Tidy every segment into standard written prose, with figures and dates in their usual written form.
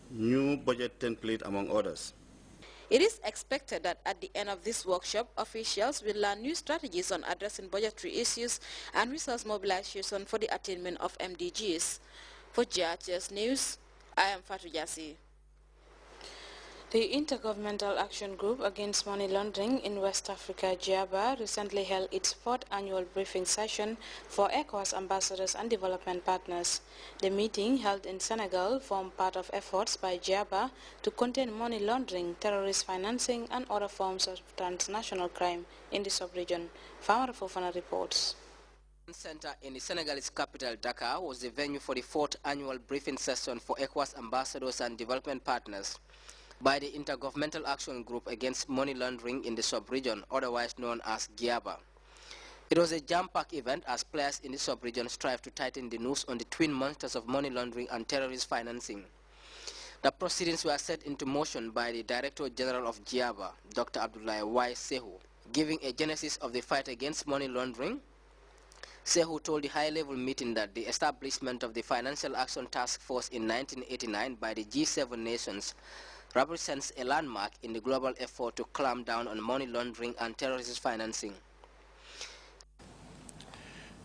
new budget template, among others. It is expected that at the end of this workshop, officials will learn new strategies on addressing budgetary issues and resource mobilization for the attainment of MDGs. For Grts News, I am Fatou Jassi. The Intergovernmental Action Group Against Money Laundering in West Africa, GIABA, recently held its 4th annual briefing session for ECOWAS ambassadors and development partners. The meeting, held in Senegal, formed part of efforts by GIABA to contain money laundering, terrorist financing, and other forms of transnational crime in the sub-region. Famara Fofana reports. Center in the Senegalese capital, Dakar, was the venue for the 4th annual briefing session for ECOWAS ambassadors and development partners by the Intergovernmental Action Group Against Money Laundering in the sub-region, otherwise known as GIABA. It was a jam-packed event as players in the sub-region strive to tighten the noose on the twin monsters of money laundering and terrorist financing. The proceedings were set into motion by the Director General of GIABA, Dr. Abdoulaye Y. Sehu. Giving a genesis of the fight against money laundering, Sehu told the high-level meeting that the establishment of the Financial Action Task Force in 1989 by the G7 nations represents a landmark in the global effort to clamp down on money laundering and terrorist financing.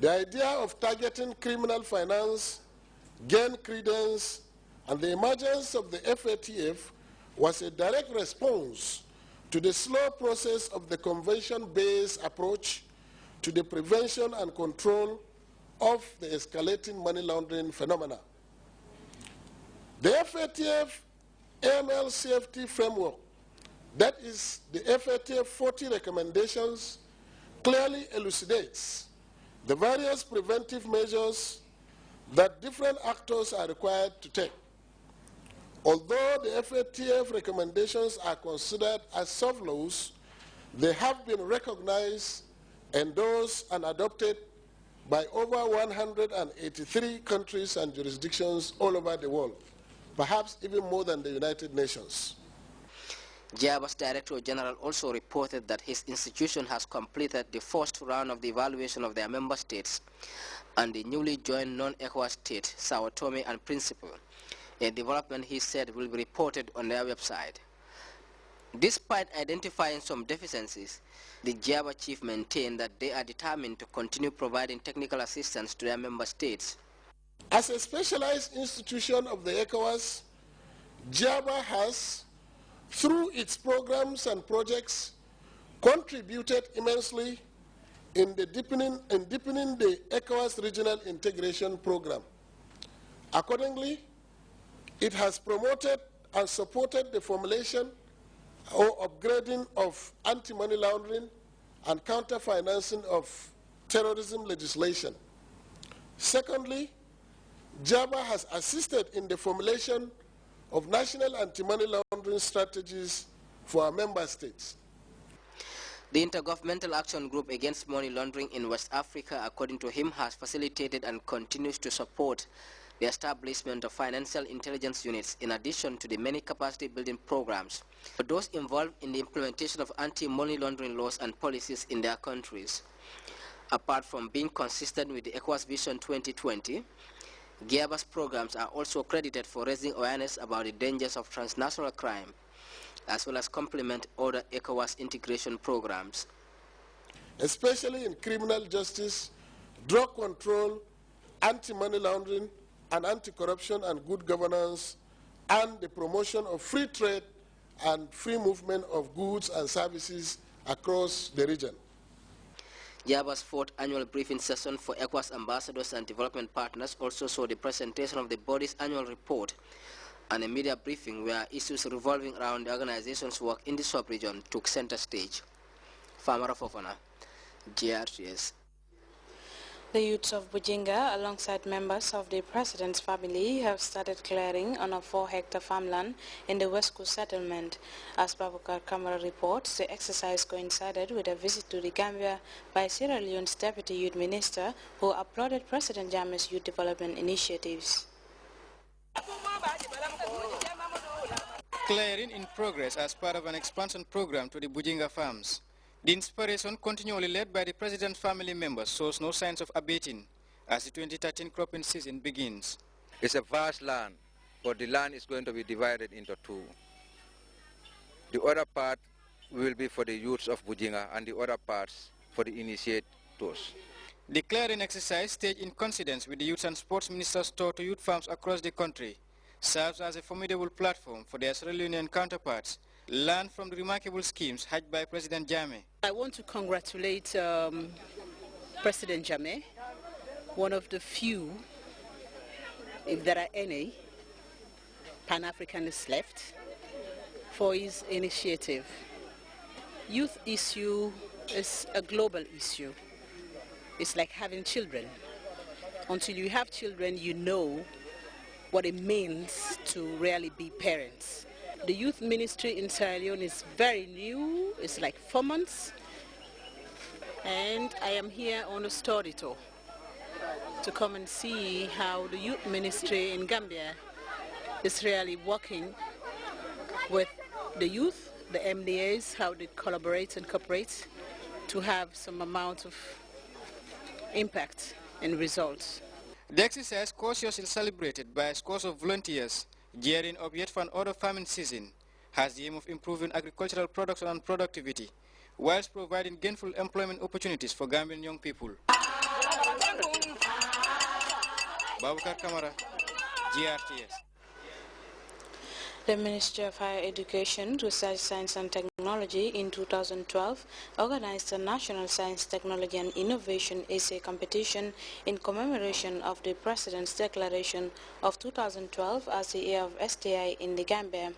The idea of targeting criminal finance gained credence, and the emergence of the FATF was a direct response to the slow process of the convention-based approach to the prevention and control of the escalating money laundering phenomena. The FATF AML safety framework, that is the FATF 40 recommendations, clearly elucidates the various preventive measures that different actors are required to take. Although the FATF recommendations are considered as soft laws, they have been recognized, endorsed, and adopted by over 183 countries and jurisdictions all over the world, perhaps even more than the United Nations. GIABA's Director General also reported that his institution has completed the first round of the evaluation of their member states and the newly joined non-ECOWAS state, Sao Tome and Principe, a development he said will be reported on their website. Despite identifying some deficiencies, the GIABA chief maintained that they are determined to continue providing technical assistance to their member states. As a specialized institution of the ECOWAS, GIABA has, through its programs and projects, contributed immensely in deepening the ECOWAS regional integration program. Accordingly, it has promoted and supported the formulation or upgrading of anti-money laundering and counter-financing of terrorism legislation. Secondly, GIABA has assisted in the formulation of national anti-money laundering strategies for our member states. The Intergovernmental Action Group Against Money Laundering in West Africa, according to him, has facilitated and continues to support the establishment of financial intelligence units in addition to the many capacity-building programs for those involved in the implementation of anti-money laundering laws and policies in their countries. Apart from being consistent with the ECOWAS Vision 2020, GIABA's programs are also credited for raising awareness about the dangers of transnational crime, as well as complement other ECOWAS integration programs. Especially in criminal justice, drug control, anti-money laundering, and anti-corruption and good governance, and the promotion of free trade and free movement of goods and services across the region. GIABA's 4th annual briefing session for ECOWAS ambassadors and development partners also saw the presentation of the body's annual report and a media briefing where issues revolving around the organization's work in the sub-region took center stage. Famara Fofana, Grts. The youths of Bujinga, alongside members of the president's family, have started clearing on a 4-hectare farmland in the West Coast settlement. As Babukar Kamara reports, the exercise coincided with a visit to the Gambia by Sierra Leone's Deputy Youth Minister, who applauded President Jammeh's youth development initiatives. Clearing in progress as part of an expansion program to the Bujinga farms. The inspiration, continually led by the President's family members, shows no signs of abating as the 2013 cropping season begins. It's a vast land but the land is going to be divided into two. The other part will be for the youths of Bujinga and the other parts for the initiators. The clearing exercise, staged in coincidence with the Youth and Sports Minister's tour to youth farms across the country, serves as a formidable platform for their Sierra Leonean counterparts learn from the remarkable schemes hatched by President Jammeh. I want to congratulate President Jammeh, one of the few, if there are any, Pan-Africanists left, for his initiative. Youth issue is a global issue. It's like having children. Until you have children, you know what it means to really be parents. The youth ministry in Sierra Leone is very new. It's like 4 months. And I am here on a study tour to come and see how the youth ministry in Gambia is really working with the youth, the MDAs, how they collaborate and cooperate to have some amount of impact and results. The exercise, cautiously celebrated by scores of volunteers gearing up yet for another farming season, has the aim of improving agricultural production and productivity, whilst providing gainful employment opportunities for Gambian young people. Babukar Kamara, GRTS. The Ministry of Higher Education, Research, Science and Technology in 2012 organized a National Science, Technology and Innovation Essay Competition in commemoration of the President's Declaration of 2012 as the year of STI in the Gambia.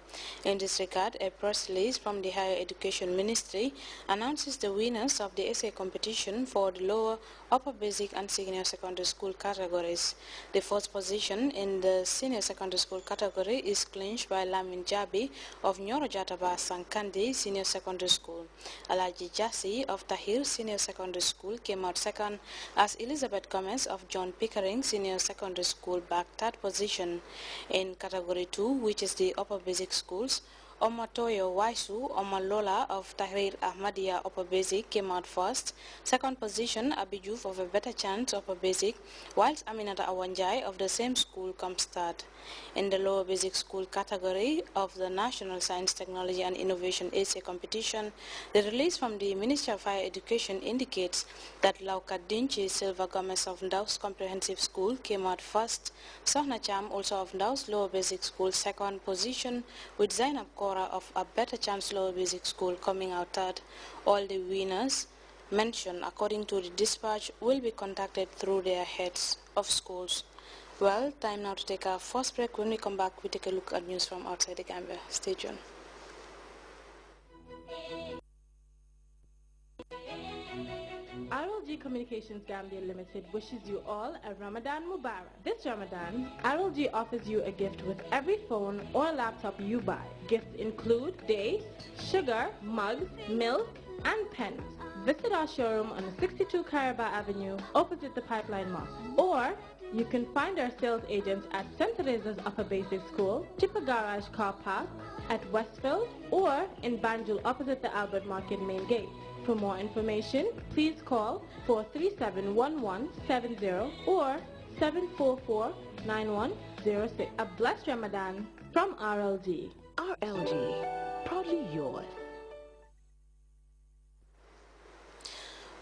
In this regard, a press release from the Higher Education Ministry announces the winners of the essay competition for the lower, upper basic and senior secondary school categories. The first position in the senior secondary school category is clinched by Lamin Jabi of Nyoro Jataba Sankandi Senior Secondary School. Alaji Jassi of Tahir Senior Secondary School came out second, as Elizabeth Gomez of John Pickering Senior Secondary School backed third position. In category 2, which is the upper basic schools, Omatoyo Waisu Omalola of Tahrir Ahmadiyya Upper Basic came out first. Second position, Abijuf of A Better Chance Upper Basic, whilst Aminata Awanjai of the same school comes third. In the lower basic school category of the National Science, Technology and Innovation Essay Competition, the release from the Ministry of Higher Education indicates that Lauka Dinchi Silva Gomez of Ndaus Comprehensive School came out first. Sohna Cham, also of Ndaus Lower Basic School, second position, with Zainab Kora of A Better Chance Lower Basic School coming out third. All the winners mentioned according to the dispatch will be contacted through their heads of schools. Well, time now to take our first break. When we come back, we take a look at news from outside the Gambia. Stay tuned. RLG Communications Gambia Limited wishes you all a Ramadan Mubarak. This Ramadan, RLG offers you a gift with every phone or laptop you buy. Gifts include dates, sugar, mugs, milk, and pens. Visit our showroom on 62 Caraba Avenue, opposite the Pipeline Mosque. Or you can find our sales agents at St. Teresa's Upper Basic School, Chippa Garage Car Park, at Westfield, or in Banjul opposite the Albert Market main gate. For more information, please call 437-1170 or 744-9106. A blessed Ramadan from RLG. RLG, proudly yours.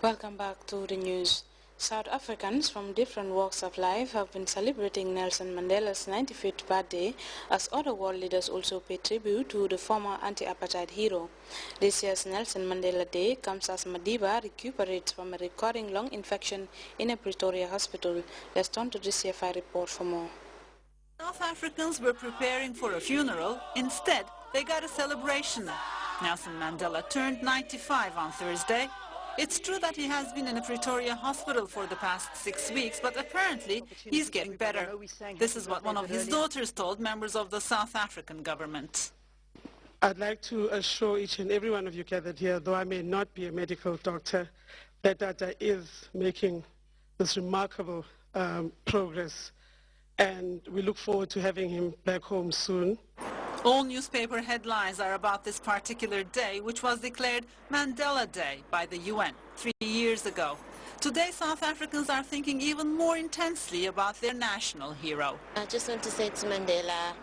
Welcome back to the news. South Africans from different walks of life have been celebrating Nelson Mandela's 95th birthday, as other world leaders also pay tribute to the former anti-apartheid hero. This year's Nelson Mandela Day comes as Madiba recuperates from a recurring lung infection in a Pretoria hospital. Let's turn to the CFI report for more. South Africans were preparing for a funeral. Instead, they got a celebration. Nelson Mandela turned 95 on Thursday. It's true that he has been in a Pretoria hospital for the past 6 weeks, but apparently he's getting better. This is what one of his daughters told members of the South African government. I'd like to assure each and every one of you gathered here, though I may not be a medical doctor, that Dada is making this remarkable progress, and we look forward to having him back home soon. All newspaper headlines are about this particular day, which was declared Mandela Day by the UN 3 years ago. Today, South Africans are thinking even more intensely about their national hero. I just want to say to Mandela,